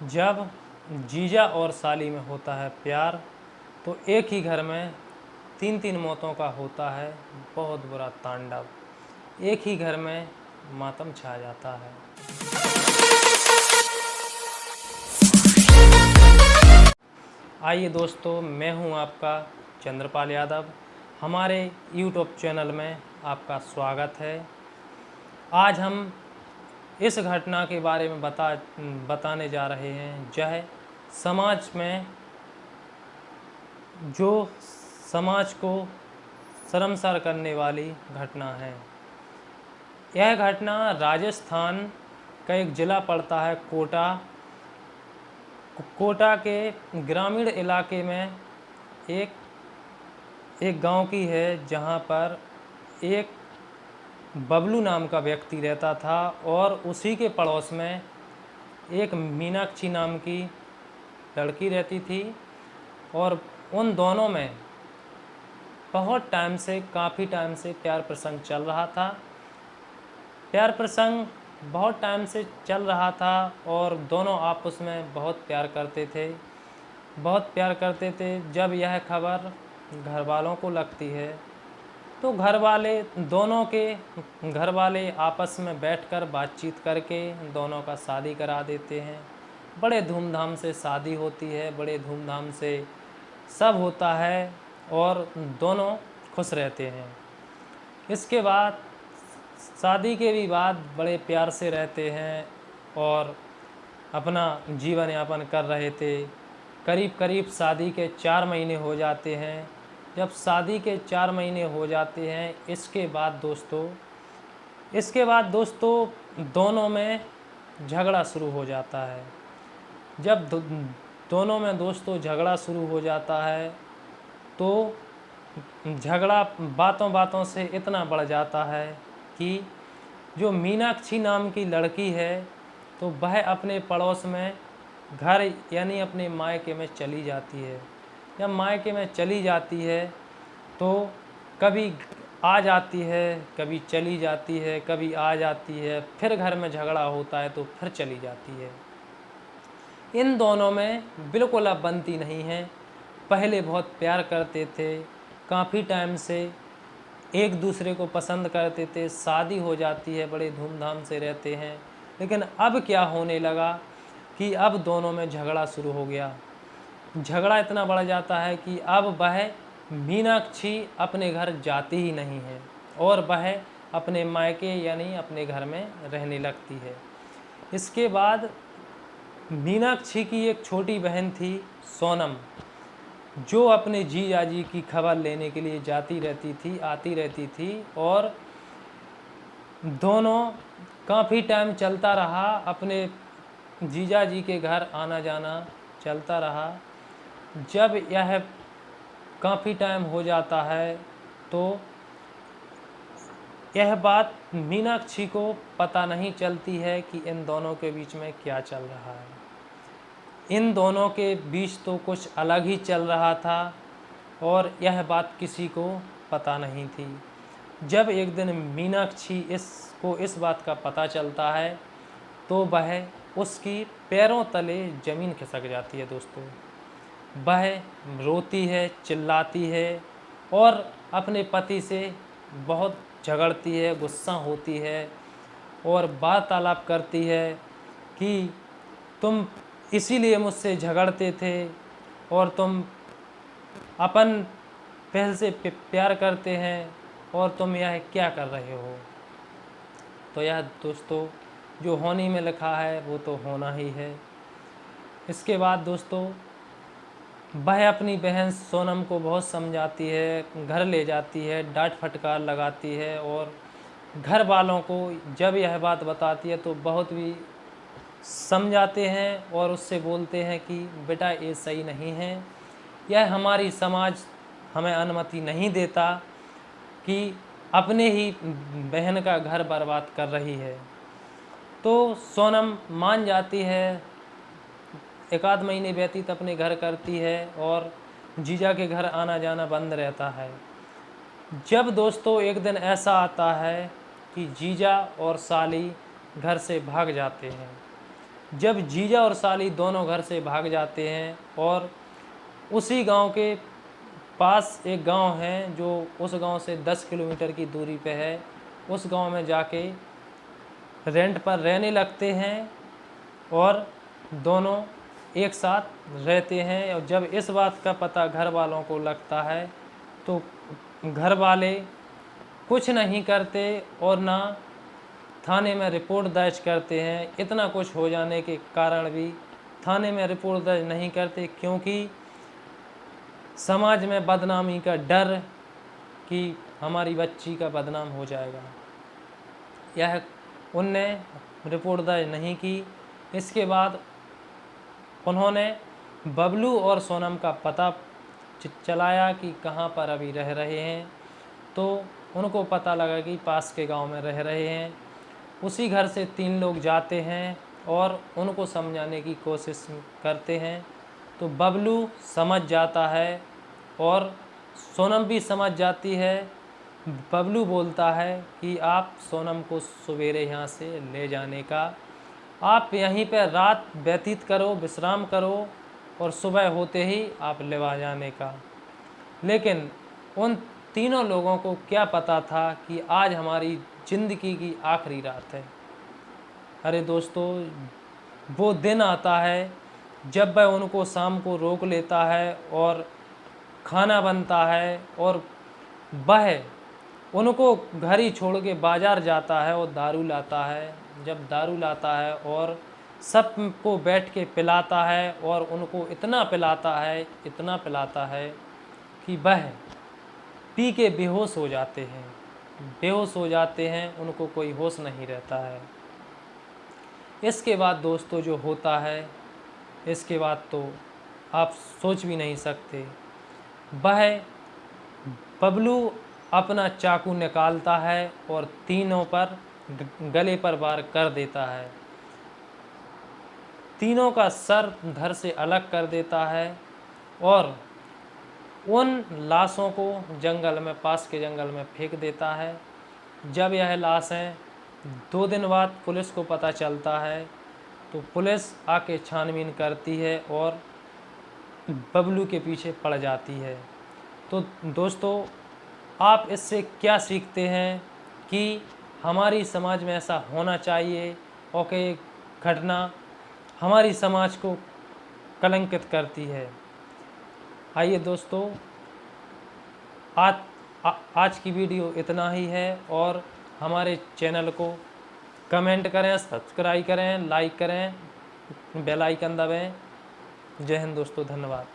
जब जीजा और साली में होता है प्यार तो एक ही घर में तीन तीन मौतों का होता है बहुत बुरा तांडव। एक ही घर में मातम छा जाता है। आइए दोस्तों, मैं हूं आपका चंद्रपाल यादव। हमारे YouTube चैनल में आपका स्वागत है। आज हम इस घटना के बारे में बताने जा रहे हैं जो समाज में जो समाज को शर्मसार करने वाली घटना है। यह घटना राजस्थान का एक ज़िला पड़ता है कोटा। कोटा के ग्रामीण इलाके में एक गांव की है, जहां पर एक बबलू नाम का व्यक्ति रहता था और उसी के पड़ोस में एक मीनाक्षी नाम की लड़की रहती थी। और उन दोनों में बहुत टाइम से काफ़ी टाइम से प्यार प्रसंग चल रहा था। प्यार प्रसंग बहुत टाइम से चल रहा था और दोनों आपस में बहुत प्यार करते थे। जब यह खबर घर वालों को लगती है तो दोनों के घर वाले आपस में बैठकर बातचीत करके दोनों का शादी करा देते हैं। बड़े धूमधाम से शादी होती है, बड़े धूमधाम से सब होता है और दोनों खुश रहते हैं। इसके बाद शादी के भी बाद बड़े प्यार से रहते हैं और अपना जीवन यापन कर रहे थे। करीब करीब शादी के 4 महीने हो जाते हैं। जब शादी के 4 महीने हो जाते हैं, इसके बाद दोस्तों दोनों में झगड़ा शुरू हो जाता है। जब दोनों में दोस्तों झगड़ा शुरू हो जाता है तो झगड़ा बातों बातों से इतना बढ़ जाता है कि जो मीनाक्षी नाम की लड़की है तो वह अपने पड़ोस में घर यानी अपने मायके में चली जाती है। जब मायके में चली जाती है तो कभी आ जाती है, कभी चली जाती है, कभी आ जाती है, फिर घर में झगड़ा होता है तो फिर चली जाती है। इन दोनों में बिल्कुल अब बनती नहीं है। पहले बहुत प्यार करते थे, काफ़ी टाइम से एक दूसरे को पसंद करते थे, शादी हो जाती है, बड़े धूमधाम से रहते हैं। लेकिन अब क्या होने लगा कि अब दोनों में झगड़ा शुरू हो गया। झगड़ा इतना बढ़ जाता है कि अब वह मीनाक्षी अपने घर जाती ही नहीं है और वह अपने मायके यानी अपने घर में रहने लगती है। इसके बाद मीनाक्षी की एक छोटी बहन थी सोनम, जो अपने जीजा जी की खबर लेने के लिए आती रहती थी और दोनों काफ़ी टाइम चलता रहा, अपने जीजा जी के घर आना जाना चलता रहा। जब यह काफ़ी टाइम हो जाता है तो यह बात मीनाक्षी को पता नहीं चलती है कि इन दोनों के बीच में क्या चल रहा है। इन दोनों के बीच तो कुछ अलग ही चल रहा था और यह बात किसी को पता नहीं थी। जब एक दिन मीनाक्षी इसको इस बात का पता चलता है तो वह उसकी पैरों तले ज़मीन खिसक जाती है। दोस्तों, वह रोती है, चिल्लाती है और अपने पति से बहुत झगड़ती है, गुस्सा होती है और वार्तालाप करती है कि तुम इसीलिए मुझसे झगड़ते थे और तुम अपन पहल से प्यार करते हैं और तुम यह क्या कर रहे हो। तो यह दोस्तों जो होने में लिखा है वो तो होना ही है। इसके बाद दोस्तों वह अपनी बहन सोनम को बहुत समझाती है, घर ले जाती है, डांट फटकार लगाती है और घर वालों को जब यह बात बताती है तो बहुत भी समझाते हैं और उससे बोलते हैं कि बेटा ये सही नहीं है, यह हमारी समाज हमें अनुमति नहीं देता कि अपने ही बहन का घर बर्बाद कर रही है। तो सोनम मान जाती है, 1 आध महीने व्यतीत अपने घर करती है और जीजा के घर आना जाना बंद रहता है। जब दोस्तों एक दिन ऐसा आता है कि जीजा और साली घर से भाग जाते हैं। जब जीजा और साली दोनों घर से भाग जाते हैं और उसी गांव के पास एक गांव है जो उस गांव से 10 किलोमीटर की दूरी पे है, उस गांव में जाके रेंट पर रहने लगते हैं और दोनों एक साथ रहते हैं। और जब इस बात का पता घर वालों को लगता है तो घर वाले कुछ नहीं करते और ना थाने में रिपोर्ट दर्ज करते हैं। इतना कुछ हो जाने के कारण भी थाने में रिपोर्ट दर्ज नहीं करते, क्योंकि समाज में बदनामी का डर कि हमारी बच्ची का बदनाम हो जाएगा, यह उनने रिपोर्ट दर्ज नहीं की। इसके बाद उन्होंने बबलू और सोनम का पता चलाया कि कहाँ पर अभी रह रहे हैं, तो उनको पता लगा कि पास के गांव में रह रहे हैं। उसी घर से 3 लोग जाते हैं और उनको समझाने की कोशिश करते हैं, तो बबलू समझ जाता है और सोनम भी समझ जाती है। बबलू बोलता है कि आप सोनम को सवेरे यहाँ से ले जाने का, आप यहीं पर रात व्यतीत करो, विश्राम करो और सुबह होते ही आप ले जाने का। लेकिन उन तीनों लोगों को क्या पता था कि आज हमारी ज़िंदगी की आखिरी रात है। अरे दोस्तों, वो दिन आता है जब वह उनको शाम को रोक लेता है और खाना बनता है और वह उनको घर ही छोड़ के बाज़ार जाता है और दारू लाता है। जब दारू लाता है और सबको बैठ के पिलाता है और उनको इतना पिलाता है कि वह पी के बेहोश हो जाते हैं, उनको कोई होश नहीं रहता है। इसके बाद दोस्तों जो होता है, इसके बाद तो आप सोच भी नहीं सकते। वह बबलू अपना चाकू निकालता है और तीनों पर गले पर वार कर देता है। तीनों का सर धड़ से अलग कर देता है और उन लाशों को जंगल में, पास के जंगल में फेंक देता है। जब यह लाशें 2 दिन बाद पुलिस को पता चलता है तो पुलिस आके छानबीन करती है और बबलू के पीछे पड़ जाती है। तो दोस्तों, आप इससे क्या सीखते हैं कि हमारी समाज में ऐसा होना चाहिए और कि घटना हमारी समाज को कलंकित करती है। आइए दोस्तों, आज की वीडियो इतना ही है और हमारे चैनल को कमेंट करें, सब्सक्राइब करें, लाइक करें, बेल आइकन दबाएं। जय हिंद दोस्तों, धन्यवाद।